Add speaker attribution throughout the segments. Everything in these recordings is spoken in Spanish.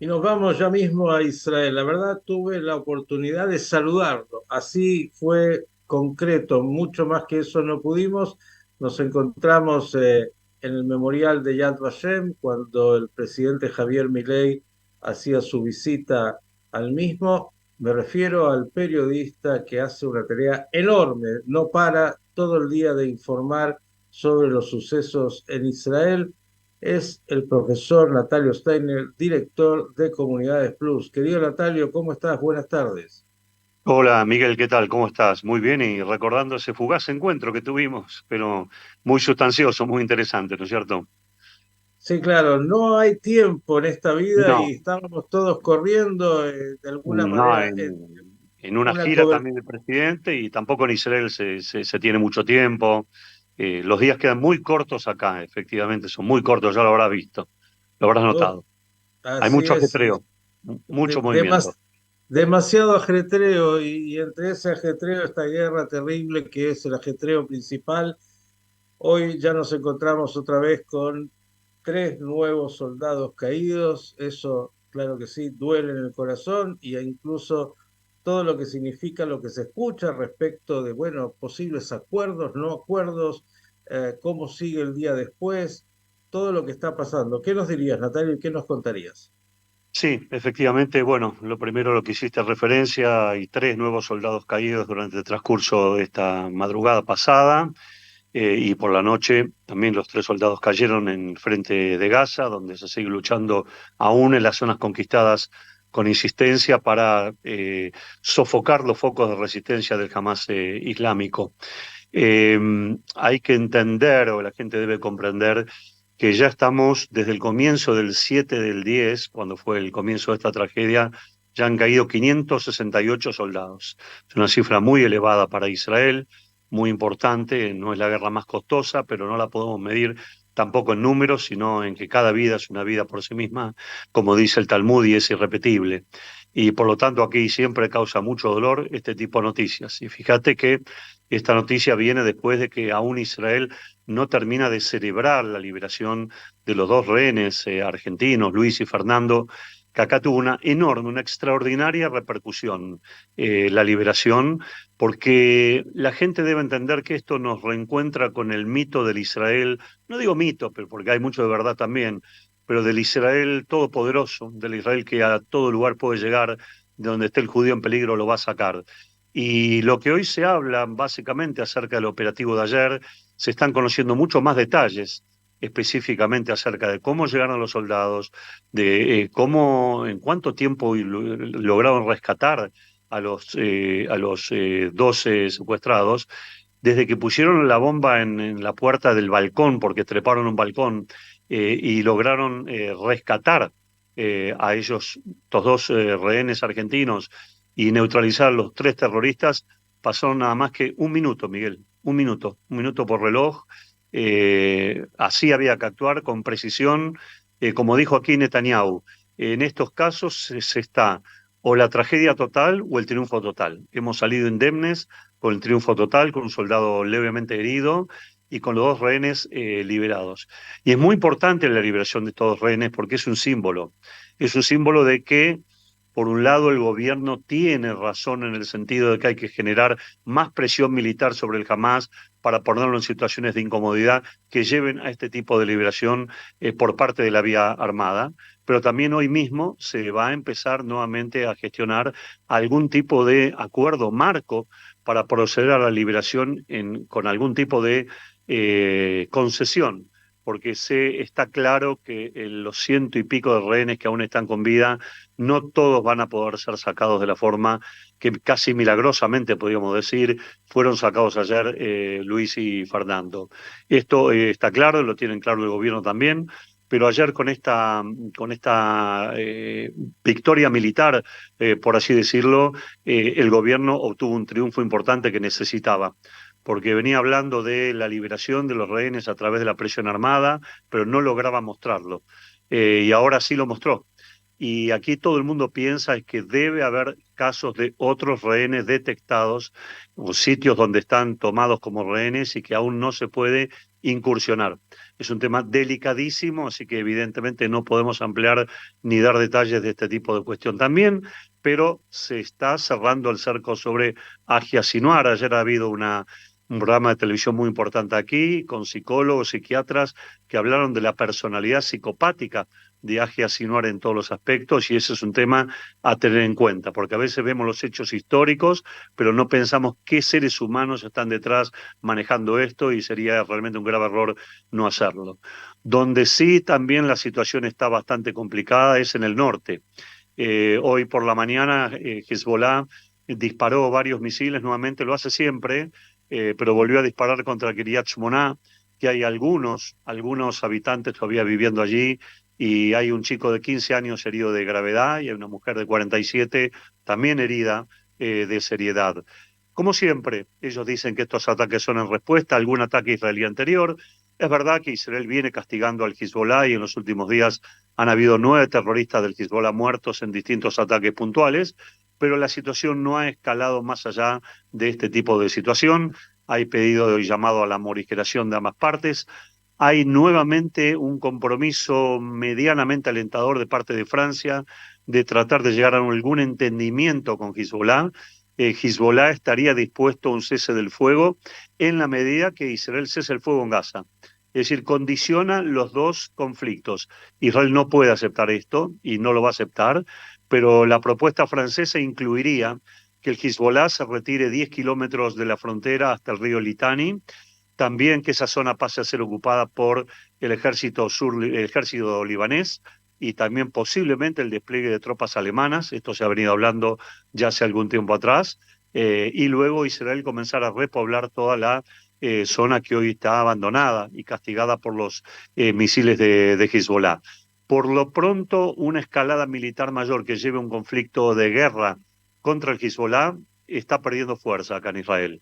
Speaker 1: Y nos vamos ya mismo a Israel. La verdad, tuve la oportunidad de saludarlo. Así fue concreto, mucho más que eso no pudimos. Nos encontramos en el memorial de Yad Vashem cuando el presidente Javier Milei hacía su visita al mismo. Me refiero al periodista que hace una tarea enorme, no para todo el día de informar sobre los sucesos en Israel. Es el profesor Natalio Steiner, director de Comunidades Plus. Querido Natalio, ¿cómo estás? Buenas tardes.
Speaker 2: Hola Miguel, ¿qué tal? ¿Cómo estás? Muy bien, y recordando ese fugaz encuentro que tuvimos, pero muy sustancioso, muy interesante, ¿no es cierto?
Speaker 1: Sí, claro, no hay tiempo en esta vida y
Speaker 2: No,
Speaker 1: estábamos todos corriendo de alguna
Speaker 2: no,
Speaker 1: manera
Speaker 2: en una
Speaker 1: una
Speaker 2: gira
Speaker 1: cobertura.
Speaker 2: también del presidente y tampoco en Israel se tiene mucho tiempo. Los días quedan muy cortos acá, efectivamente, son muy cortos, ya lo habrás visto, lo habrás notado. Hay
Speaker 1: Así
Speaker 2: mucho
Speaker 1: es,
Speaker 2: ajetreo,
Speaker 1: de-
Speaker 2: mucho movimiento.
Speaker 1: demas- demasiado ajetreo y entre ese ajetreo esta guerra terrible que es el ajetreo principal. Hoy ya nos encontramos otra vez con tres nuevos soldados caídos. Eso, claro que sí, duele en el corazón e incluso todo lo que significa lo que se escucha respecto de, bueno, posibles acuerdos, no acuerdos, cómo sigue el día después, todo lo que está pasando. ¿Qué nos dirías, Natalia, y qué nos contarías?
Speaker 2: Sí, efectivamente, bueno, lo primero lo que hiciste referencia, hay tres nuevos soldados caídos durante el transcurso de esta madrugada pasada. Y por la noche también los tres soldados cayeron en el frente de Gaza, donde se sigue luchando aún en las zonas conquistadas con insistencia para sofocar los focos de resistencia del Hamas islámico. Eh, Hay que entender, o la gente debe comprender, que ya estamos desde el comienzo del 7 del 10, cuando fue el comienzo de esta tragedia, ya han caído 568 soldados. Es una cifra muy elevada para Israel, muy importante, no es la guerra más costosa, pero no la podemos medir tampoco en números, sino en que cada vida es una vida por sí misma, como dice el Talmud, y es irrepetible. Y por lo tanto aquí siempre causa mucho dolor este tipo de noticias. Y fíjate que esta noticia viene después de que aún Israel no termina de celebrar la liberación de los dos rehenes argentinos, Luis y Fernando, que acá tuvo una enorme, una extraordinaria repercusión, la liberación, porque la gente debe entender que esto nos reencuentra con el mito del Israel, no digo mito, pero porque hay mucho de verdad también, pero del Israel todopoderoso, del Israel que a todo lugar puede llegar, de donde esté el judío en peligro lo va a sacar. Y lo que hoy se habla básicamente acerca del operativo de ayer, se están conociendo mucho más detalles específicamente acerca de cómo llegaron los soldados, de cómo, en cuánto tiempo lograron rescatar a los 12 secuestrados, desde que pusieron la bomba en la puerta del balcón, porque treparon un balcón y lograron rescatar a ellos, estos dos rehenes argentinos, y neutralizar a los tres terroristas, pasó nada más que un minuto, Miguel, un minuto por reloj. Así había que actuar con precisión. Como dijo aquí Netanyahu, en estos casos se está o la tragedia total o el triunfo total. Hemos salido indemnes con el triunfo total, con un soldado levemente herido y con los dos rehenes liberados. Y es muy importante la liberación de estos dos rehenes porque es un símbolo de que, por un lado, el gobierno tiene razón en el sentido de que hay que generar más presión militar sobre el Hamas para ponerlo en situaciones de incomodidad que lleven a este tipo de liberación por parte de la vía armada, pero también hoy mismo se va a empezar nuevamente a gestionar algún tipo de acuerdo marco para proceder a la liberación con algún tipo de concesión, porque está claro que los ciento y pico de rehenes que aún están con vida, no todos van a poder ser sacados de la forma que casi milagrosamente, podríamos decir, fueron sacados ayer Luis y Fernando. Esto está claro, lo tienen claro el gobierno también, pero ayer con esta victoria militar, por así decirlo, el gobierno obtuvo un triunfo importante que necesitaba, porque venía hablando de la liberación de los rehenes a través de la presión armada, pero no lograba mostrarlo. Y ahora sí lo mostró. y aquí todo el mundo piensa es que debe haber casos de otros rehenes detectados o sitios donde están tomados como rehenes y que aún no se puede incursionar. Es un tema delicadísimo, así que evidentemente no podemos ampliar ni dar detalles de este tipo de cuestión también, pero se está cerrando el cerco sobre Agia Sinuar. Ayer ha habido un programa de televisión muy importante aquí, con psicólogos, psiquiatras, que hablaron de la personalidad psicopática de Agia Sinuar en todos los aspectos, y ese es un tema a tener en cuenta, porque a veces vemos los hechos históricos, pero no pensamos qué seres humanos están detrás manejando esto, y sería realmente un grave error no hacerlo. Donde sí también la situación está bastante complicada es en el norte. Hoy por la mañana Hezbollah disparó varios misiles, nuevamente lo hace siempre, pero volvió a disparar contra Kiryat Shmona, que hay algunos habitantes todavía viviendo allí, y hay un chico de 15 años herido de gravedad y hay una mujer de 47 también herida de seriedad. Como siempre, ellos dicen que estos ataques son en respuesta a algún ataque israelí anterior. Es verdad que Israel viene castigando al Hezbollah y en los últimos días han habido 9 terroristas del Hezbollah muertos en distintos ataques puntuales, pero la situación no ha escalado más allá de este tipo de situación. Hay pedido y llamado a la morigeración de ambas partes. Hay nuevamente un compromiso medianamente alentador de parte de Francia de tratar de llegar a algún entendimiento con Hezbollah. Hezbollah estaría dispuesto a un cese del fuego en la medida que Israel cese el fuego en Gaza. Es decir, condiciona los dos conflictos. Israel no puede aceptar esto y no lo va a aceptar, pero la propuesta francesa incluiría que el Hezbollah se retire 10 kilómetros de la frontera hasta el río Litani, también que esa zona pase a ser ocupada por el ejército libanés, y también posiblemente el despliegue de tropas alemanas. Esto se ha venido hablando ya hace algún tiempo atrás, y luego Israel comenzar a repoblar toda la zona que hoy está abandonada y castigada por los misiles de Hezbollah. Por lo pronto, una escalada militar mayor que lleve a un conflicto de guerra contra el Hezbollah está perdiendo fuerza acá en Israel.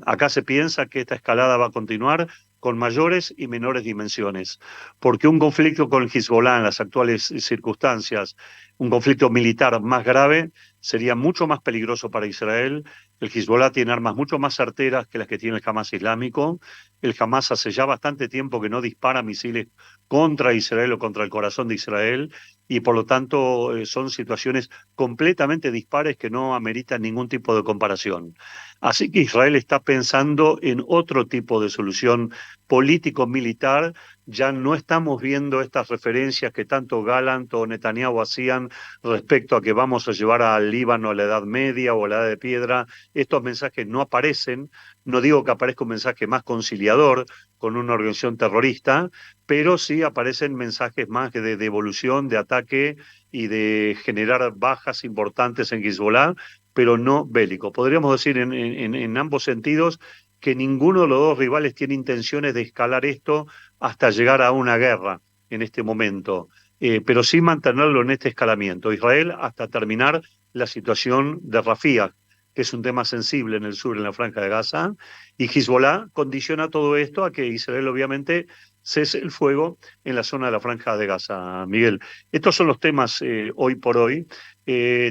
Speaker 2: Acá se piensa que esta escalada va a continuar con mayores y menores dimensiones, porque un conflicto con el Hezbollah en las actuales circunstancias, un conflicto militar más grave, sería mucho más peligroso para Israel. El Hezbollah tiene armas mucho más certeras que las que tiene el Hamas islámico. El Hamas hace ya bastante tiempo que no dispara misiles contra Israel o contra el corazón de Israel, y por lo tanto son situaciones completamente dispares que no ameritan ningún tipo de comparación. Así que Israel está pensando en otro tipo de solución político-militar. Ya no estamos viendo estas referencias que tanto Gallant o Netanyahu hacían respecto a que vamos a llevar al Líbano a la Edad Media o a la Edad de Piedra. Estos mensajes no aparecen. No digo que aparezca un mensaje más conciliador con una organización terrorista, pero sí aparecen mensajes más de devolución, de ataque y de generar bajas importantes en Hezbollah, pero no bélico. Podríamos decir en ambos sentidos que ninguno de los dos rivales tiene intenciones de escalar esto hasta llegar a una guerra en este momento, pero sí mantenerlo en este escalamiento. Israel hasta terminar la situación de Rafah, que es un tema sensible en el sur, en la Franja de Gaza, y Hezbollah condiciona todo esto a que Israel obviamente cese el fuego en la zona de la Franja de Gaza. Miguel, estos son los temas hoy por hoy.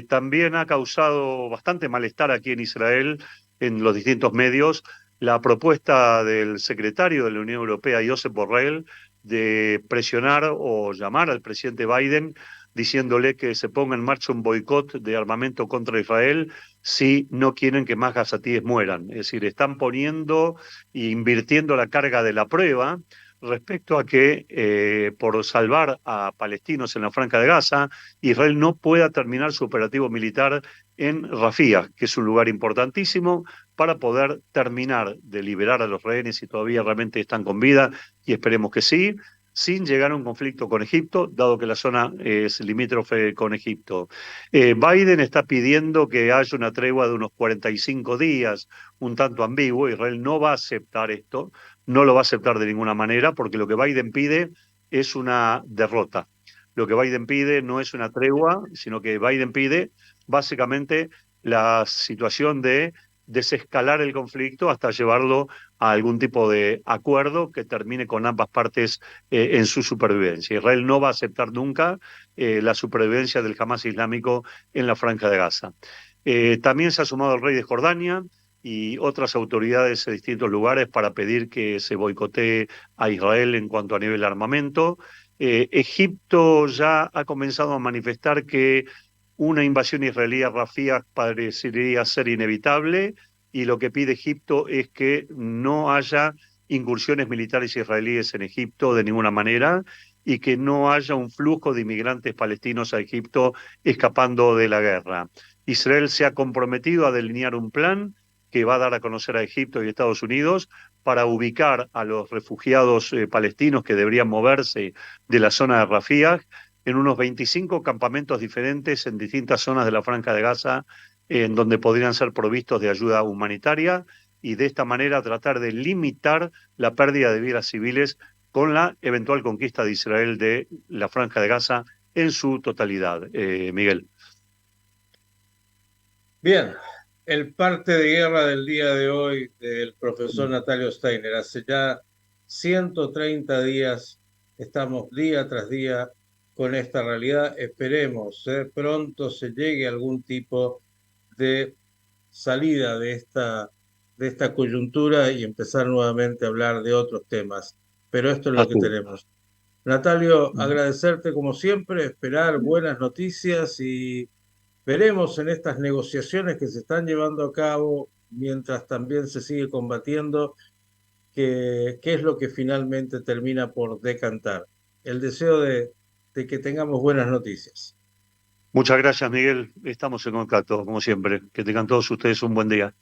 Speaker 2: También ha causado bastante malestar aquí en Israel, en los distintos medios, la propuesta del secretario de la Unión Europea, Josep Borrell, de presionar o llamar al presidente Biden diciéndole que se ponga en marcha un boicot de armamento contra Israel si no quieren que más gazatíes mueran. Es decir, están poniendo e invirtiendo la carga de la prueba respecto a que por salvar a palestinos en la Franja de Gaza, Israel no pueda terminar su operativo militar en Rafah, que es un lugar importantísimo para poder terminar de liberar a los rehenes si todavía realmente están con vida, y esperemos que sí, sin llegar a un conflicto con Egipto, dado que la zona es limítrofe con Egipto. Biden está pidiendo que haya una tregua de unos 45 días, un tanto ambiguo. Israel no va a aceptar esto, no lo va a aceptar de ninguna manera, porque lo que Biden pide es una derrota. Lo que Biden pide no es una tregua, sino que Biden pide básicamente la situación de desescalar el conflicto hasta llevarlo a algún tipo de acuerdo que termine con ambas partes en su supervivencia. Israel no va a aceptar nunca la supervivencia del Hamas islámico en la Franja de Gaza. También se ha sumado el rey de Jordania y otras autoridades de distintos lugares para pedir que se boicotee a Israel en cuanto a nivel de armamento. Egipto ya ha comenzado a manifestar que una invasión israelí a Rafah parecería ser inevitable y lo que pide Egipto es que no haya incursiones militares israelíes en Egipto de ninguna manera y que no haya un flujo de inmigrantes palestinos a Egipto escapando de la guerra. Israel se ha comprometido a delinear un plan que va a dar a conocer a Egipto y Estados Unidos para ubicar a los refugiados palestinos que deberían moverse de la zona de Rafah en unos 25 campamentos diferentes en distintas zonas de la Franja de Gaza, en donde podrían ser provistos de ayuda humanitaria y de esta manera tratar de limitar la pérdida de vidas civiles con la eventual conquista de Israel de la Franja de Gaza en su totalidad. Miguel.
Speaker 1: Bien, el parte de guerra del día de hoy del profesor Natalio Steiner. Hace ya 130 días estamos día tras día con esta realidad. Esperemos pronto se llegue a algún tipo de salida de esta coyuntura y empezar nuevamente a hablar de otros temas. Pero esto es lo que
Speaker 2: Así.
Speaker 1: tenemos. Natalio, agradecerte como siempre, esperar buenas noticias y veremos en estas negociaciones que se están llevando a cabo mientras también se sigue combatiendo qué es lo que finalmente termina por decantar. El deseo de que tengamos buenas noticias.
Speaker 2: Muchas gracias, Miguel. Estamos en contacto, como siempre. Que tengan todos ustedes un buen día.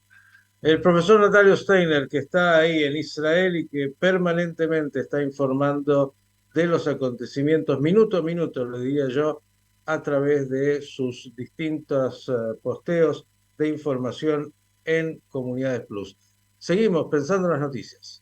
Speaker 1: El profesor Natalio Steiner, que está ahí en Israel y que permanentemente está informando de los acontecimientos, minuto a minuto, le diría yo, a través de sus distintos posteos de información en Comunidades Plus. Seguimos pensando en las noticias.